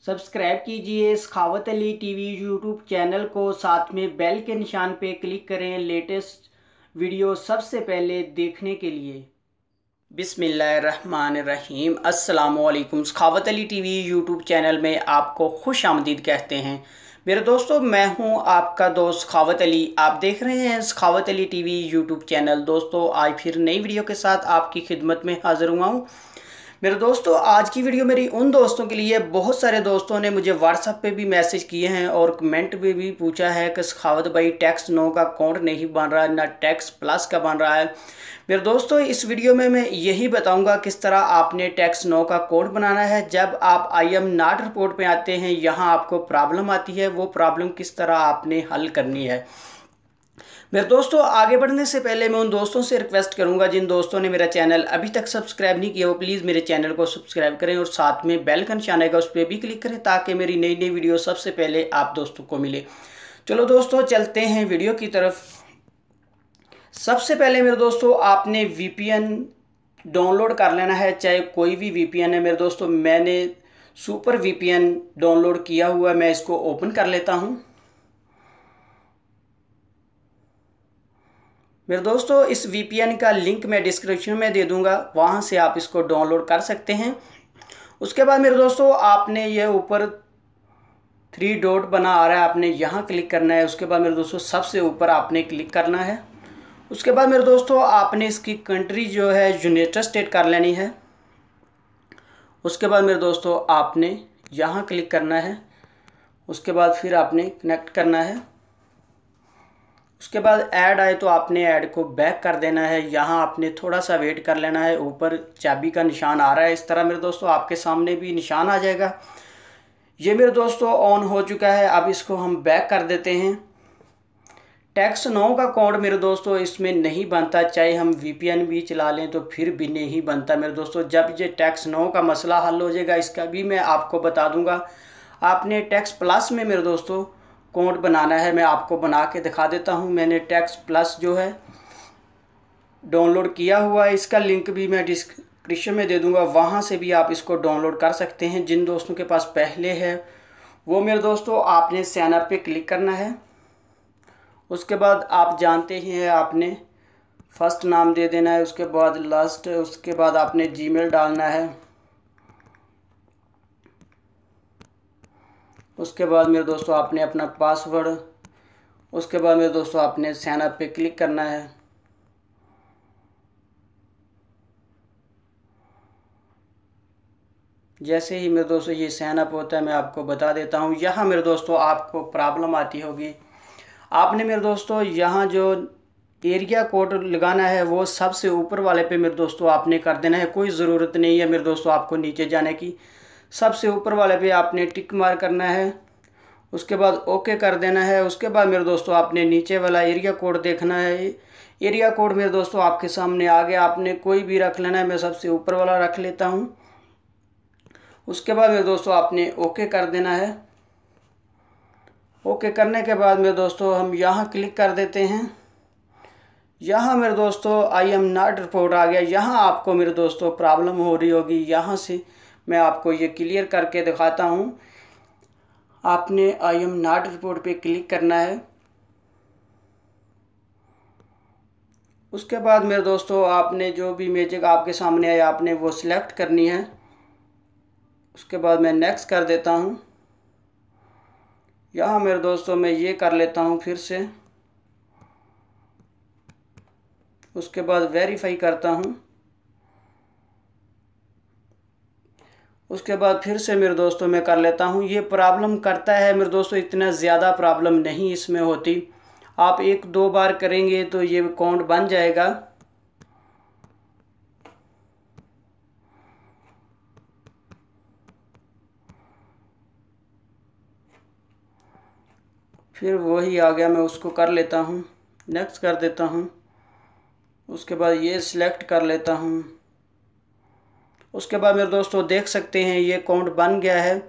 Subscribe कीजिए सखावत Ali TV YouTube channel को, साथ में बेल के निशान पे क्लिक करें लेटेस्ट वीडियो सबसे पहले देखने के लिए। बिस्मिल्लाहिर्रहमानिर्रहीम। अस्सलामुअलैकुम। सखावत अली टीवी यूट्यूब चैनल में आपको खुश आमदीद कहते हैं। मेरे दोस्तों, मैं हूं आपका दोस्त सखावत अली। आप देख रहे हैं सखावत अली टीवी यूट्यूब चैनल। दोस्तों, आज फिर नई वीडियो के साथ आपकी खिदमत में हाजिर हुआ हूं। मेरे दोस्तों, आज की वीडियो मेरी उन दोस्तों के लिए, बहुत सारे दोस्तों ने मुझे व्हाट्सएप पे भी मैसेज किए हैं और कमेंट पे भी पूछा है कि सखावत भाई टैक्स 9 का अकाउंट नहीं बन रहा, ना टैक्स प्लस का बन रहा है। मेरे दोस्तों, इस वीडियो में मैं यही बताऊंगा किस तरह आपने टैक्स 9 का कोड बनाना है। जब आप आई एम नॉट रिपोर्ट पे आते हैं, यहाँ आपको प्रॉब्लम आती है, वो प्रॉब्लम किस तरह आपने हल करनी है। मेरे दोस्तों, आगे बढ़ने से पहले मैं उन दोस्तों से रिक्वेस्ट करूंगा जिन दोस्तों ने मेरा चैनल अभी तक सब्सक्राइब नहीं किया, वो प्लीज़ मेरे चैनल को सब्सक्राइब करें और साथ में बेल का निशान आएगा, उस पर भी क्लिक करें ताकि मेरी नई नई वीडियो सबसे पहले आप दोस्तों को मिले। चलो दोस्तों, चलते हैं वीडियो की तरफ। सबसे पहले मेरे दोस्तों, आपने VPN डाउनलोड कर लेना है, चाहे कोई भी VPN है। मेरे दोस्तों, मैंने सुपर VPN डाउनलोड किया हुआ है, मैं इसको ओपन कर लेता हूँ। मेरे दोस्तों, इस VPN का लिंक मैं डिस्क्रिप्शन में दे दूंगा, वहाँ से आप इसको डाउनलोड कर सकते हैं। उसके बाद मेरे दोस्तों, आपने ये ऊपर 3 डॉट बना आ रहा है, आपने यहाँ क्लिक करना है। उसके बाद मेरे दोस्तों, सबसे ऊपर आपने क्लिक करना है। उसके बाद मेरे दोस्तों, आपने इसकी कंट्री जो है यूनाइटेड स्टेट कर लेनी है। उसके बाद मेरे दोस्तों, आपने यहाँ क्लिक करना है। उसके बाद फिर आपने कनेक्ट करना है। उसके बाद ऐड आए तो आपने ऐड को बैक कर देना है। यहाँ आपने थोड़ा सा वेट कर लेना है। ऊपर चाबी का निशान आ रहा है, इस तरह मेरे दोस्तों आपके सामने भी निशान आ जाएगा। ये मेरे दोस्तों ऑन हो चुका है। अब इसको हम बैक कर देते हैं। टैक्स 9 का कोड मेरे दोस्तों इसमें नहीं बनता, चाहे हम VPN भी चला लें तो फिर भी नहीं बनता। मेरे दोस्तों, जब ये टैक्स 9 का मसला हल हो जाएगा, इसका भी मैं आपको बता दूंगा। आपने टैक्स प्लस में मेरे दोस्तों कोड बनाना है। मैं आपको बना के दिखा देता हूं। मैंने टैक्स प्लस जो है डाउनलोड किया हुआ है, इसका लिंक भी मैं डिस्क्रिप्शन में दे दूंगा, वहां से भी आप इसको डाउनलोड कर सकते हैं। जिन दोस्तों के पास पहले है वो मेरे दोस्तों, आपने साइन अप पे क्लिक करना है। उसके बाद आप जानते ही हैं, आपने फर्स्ट नाम दे देना है, उसके बाद लास्ट, उसके बाद आपने जीमेल डालना है। उसके बाद मेरे दोस्तों, आपने अपना पासवर्ड, उसके बाद मेरे दोस्तों आपने साइन अप पे क्लिक करना है। जैसे ही मेरे दोस्तों ये साइन अप होता है, मैं आपको बता देता हूँ। यहाँ मेरे दोस्तों आपको प्रॉब्लम आती होगी। आपने मेरे दोस्तों यहाँ जो एरिया कोड लगाना है वो सबसे ऊपर वाले पे मेरे दोस्तों आपने कर देना है। कोई ज़रूरत नहीं है मेरे दोस्तों आपको नीचे जाने की। सबसे ऊपर वाले पे आपने टिक मार करना है। उसके बाद ओके कर देना है। उसके बाद मेरे दोस्तों आपने नीचे वाला एरिया कोड देखना है। एरिया कोड मेरे दोस्तों आपके सामने आ गया, आपने कोई भी रख लेना है। मैं सबसे ऊपर वाला रख लेता हूँ। उसके बाद मेरे दोस्तों आपने ओके कर देना है। ओके करने के बाद मेरे दोस्तों हम यहाँ क्लिक कर देते हैं। यहाँ मेरे दोस्तों आई एम नॉट रिपोर्ट आ गया। यहाँ आपको मेरे दोस्तों प्रॉब्लम हो रही होगी। यहाँ से मैं आपको ये क्लियर करके दिखाता हूँ। आपने आई एम नॉट रिपोर्ट पे क्लिक करना है। उसके बाद मेरे दोस्तों आपने जो भी इमेज आपके सामने आए आपने वो सिलेक्ट करनी है। उसके बाद मैं नेक्स्ट कर देता हूँ। यहाँ मेरे दोस्तों मैं ये कर लेता हूँ फिर से। उसके बाद वेरीफाई करता हूँ। उसके बाद फिर से मेरे दोस्तों मैं कर लेता हूँ। ये प्रॉब्लम करता है मेरे दोस्तों, इतना ज़्यादा प्रॉब्लम नहीं इसमें होती। आप 1-2 बार करेंगे तो ये अकाउंट बन जाएगा। फिर वही आ गया, मैं उसको कर लेता हूँ, नेक्स्ट कर देता हूँ। उसके बाद ये सिलेक्ट कर लेता हूँ। उसके बाद मेरे दोस्तों देख सकते हैं ये अकाउंट बन गया है।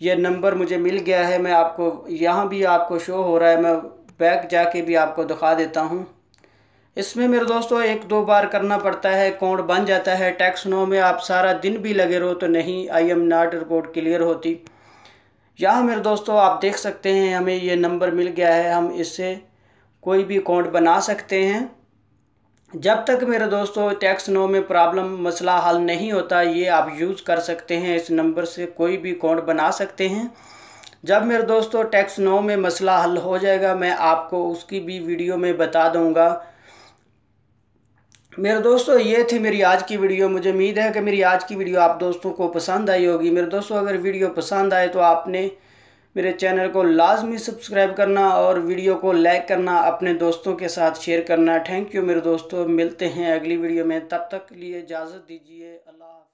ये नंबर मुझे मिल गया है। मैं आपको यहाँ भी आपको शो हो रहा है, मैं बैक जाके भी आपको दिखा देता हूँ। इसमें मेरे दोस्तों 1-2 बार करना पड़ता है, अकाउंट बन जाता है। टैक्स 9 में आप सारा दिन भी लगे रहो तो नहीं I am not report clear होती। यहाँ मेरे दोस्तों आप देख सकते हैं हमें ये नंबर मिल गया है, हम इससे कोई भी अकाउंट बना सकते हैं। जब तक मेरे दोस्तों टैक्स नो में प्रॉब्लम मसला हल नहीं होता, ये आप यूज़ कर सकते हैं, इस नंबर से कोई भी अकाउंट बना सकते हैं। जब मेरे दोस्तों टैक्स नो में मसला हल हो जाएगा मैं आपको उसकी भी वीडियो में बता दूंगा। मेरे दोस्तों ये थी मेरी आज की वीडियो। मुझे उम्मीद है कि मेरी आज की वीडियो आप दोस्तों को पसंद आई होगी। मेरे दोस्तों अगर वीडियो पसंद आए तो आपने मेरे चैनल को लाजमी सब्सक्राइब करना और वीडियो को लाइक करना, अपने दोस्तों के साथ शेयर करना। थैंक यू मेरे दोस्तों, मिलते हैं अगली वीडियो में, तब तक के लिए इजाज़त दीजिए। अल्लाह।